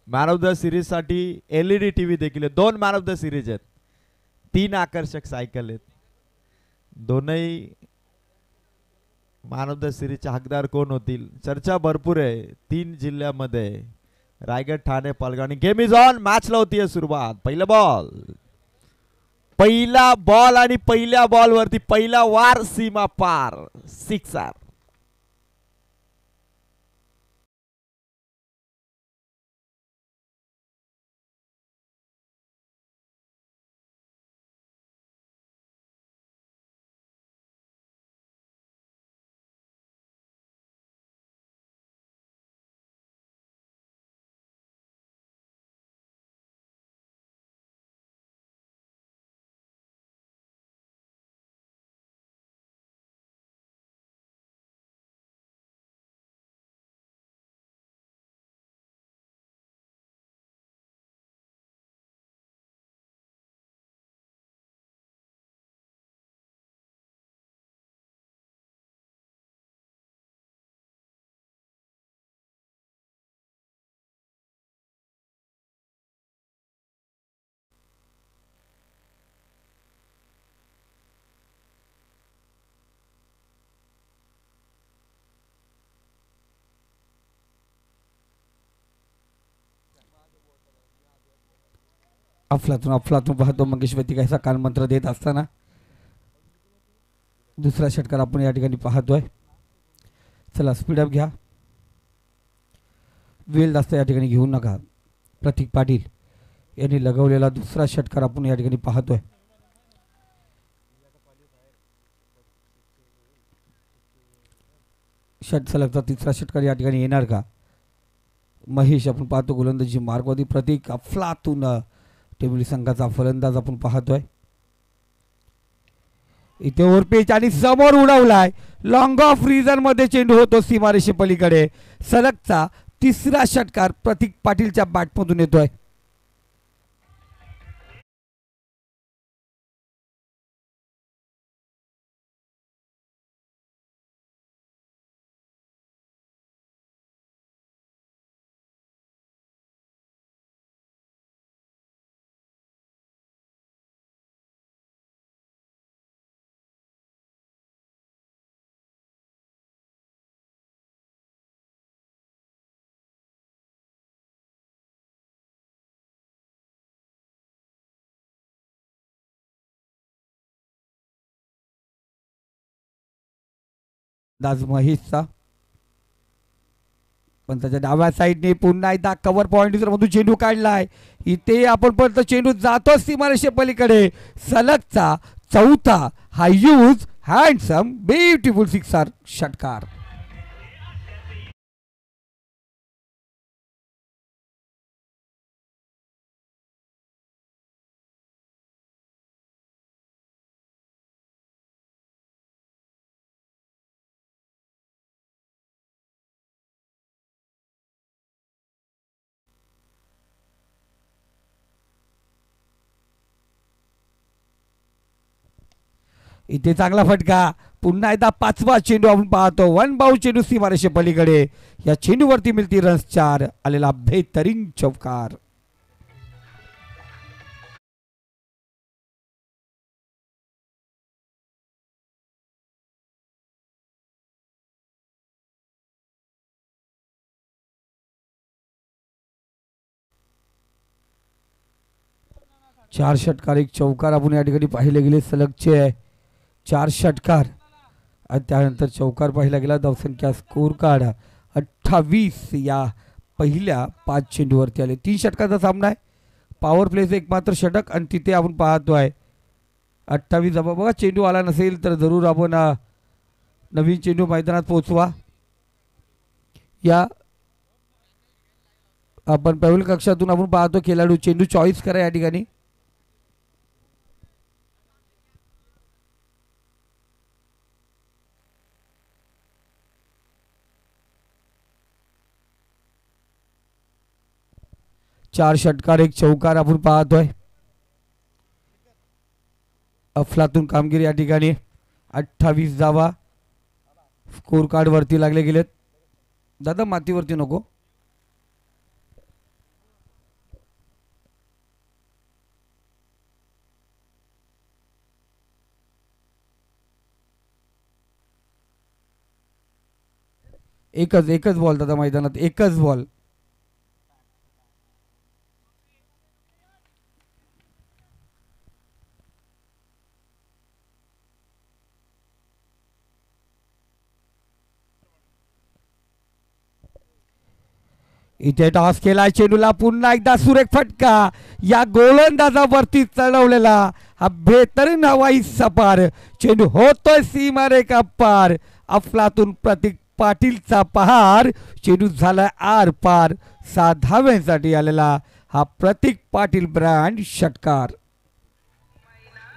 Man of the series साठी LED TV देखील आहे. 2 मॅन ऑफ द सिरीज आहेत. 3 आकर्षक सायकल आहेत. दोनही मॅन ऑफ द सिरीजचे हकदार कोण होतील चर्चा भरपूर आहे. 3 जिल्ह्यामध्ये रायगड, ठाणे, पालघर. आणि गेम इज ऑन. मॅचला होतीये सुरुवात. पहिला बॉल आणि पहिल्या बॉल वरती पहिला वार सीमा पार. सिक्सर. अफलातून पाहतो मंगेश वेतिकाचा कानमंत्र देत असताना दुसरा षटकार आपण या ठिकाणी पाहतोय. चला स्पीडअप घ्या. वेळ जास्त या ठिकाणी घेऊ नका. प्रतीक पाटील यांनी लगवलेला दुसरा षटकार आपण या ठिकाणी पाहतोय. सलगचा तिसरा षटकार या ठिकाणी येणार का? महेश आपण पाहतो गोलंदाजी मार्गवरती. प्रतीक अफलातून टेबल संघाचा फलंदाज आपण पाहतोय. इथे ओव्हरपेच आणि समोर उडवलाय. लॉंग ऑफ रिझन मध्ये चेंडू होतो सीमारेषे पलीकडे. सलगचा तिसरा षटकार प्रतीक पाटीलच्या बॅटमधून येतोय. दाज महेशचा पण त्याच्या डाव्या साईडने पुन्हा एकदा कव्हर पॉइंट मधून चेंडू काढलाय. इथे आपण परत चेंडू जातो सीमारेषे पलीकडे. सलगचा चौथा हा यूज हँडसम ब्युटिफुल सिक्सर षटकार. इथे चांगला फटका. पुन्हा एकदा पाचवा चेंडू आपण पाहतो. वन बाउंड चेंडू सीमारेषे पलीकडे. या चेंडूवरती मिळती रन्स 4. आलेला बेहतरीन चौकार. चार षटकार एक चौकार आपण या ठिकाणी पाहिले गेले. सलगचे 4 षटकार आणि त्यानंतर चौकार पाहिला गेला. धावसंख्या स्कोर कार्ड 28 या पहिल्या 5 चेंडूवरती आले. 3 षटकाचा सामना आहे. पॉवर प्लेचं एकमात्र षटक आणि तिथे आपण पाहतोय 28. बघा चेंडू आला नसेल तर जरूर आपण नवीन चेंडू मैदानात पोहोचवा. या आपण पहिल्या कक्षातून आपण पाहतो खेळाडू चेंडू चॉईस करा या ठिकाणी. चार षटकार एक चौकार आपण पाहतोय. अफलातून कामगिरी या ठिकाणी. 28 धावा स्कोर कार्ड वरती लागले गेलेत. दादा मातीवरती नको. एकच बॉल दादा मैदानात, एकच बॉल. इथे टॉस केला, चेंडूला पुन्हा एकदा सुरेख फटका, या गोलंदाजावरती चढवलेला हा बेहतरीन हवाई सपार, चेंडू होतोय सीमारेखा पार, अफलातून प्रतीक पाटीलचा पहार, चेंडू झाला आर पार. 6 धाव्यांसाठी आलेला हा प्रतीक पाटील ब्रँड षटकार.